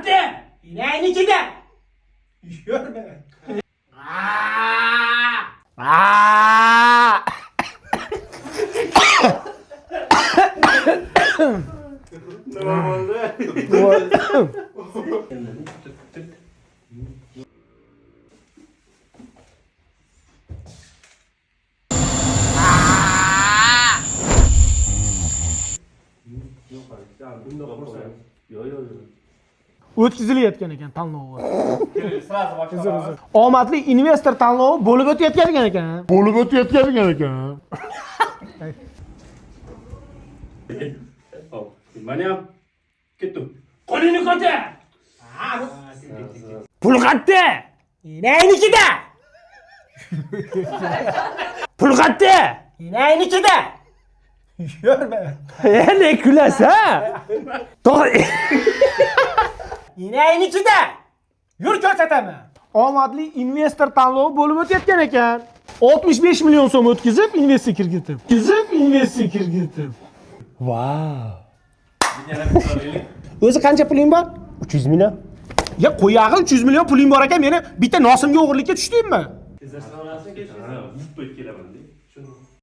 Pulqatdi! Inaynikida! Yurma. Nima bo'ldi? O'tkazilayotgan ekan tanlovi. Sразу boshqa. Omadli investor tanlovi bo'lib o'tayotgan ekan. Mana ham ketdim. Qo'lini ko'tar. Pulqatdi! Inaynikida! Pulqatdi! Inaynikida! Yurma. Ne kulasan? To'g'ri. Inaynikida! Yur ko'rsataman. Omadli investor tanlovi bo'lib o'tayotgan ekan. 65 million so'm o'tkazib, investitsiya kiritib. Vau. O'zi qancha puling bor? 300 million. Ya qo'yag'i 300 million puling bor ekan, meni bitta nosimga o'g'irlikka tushdingmi? Tezroq kelaman.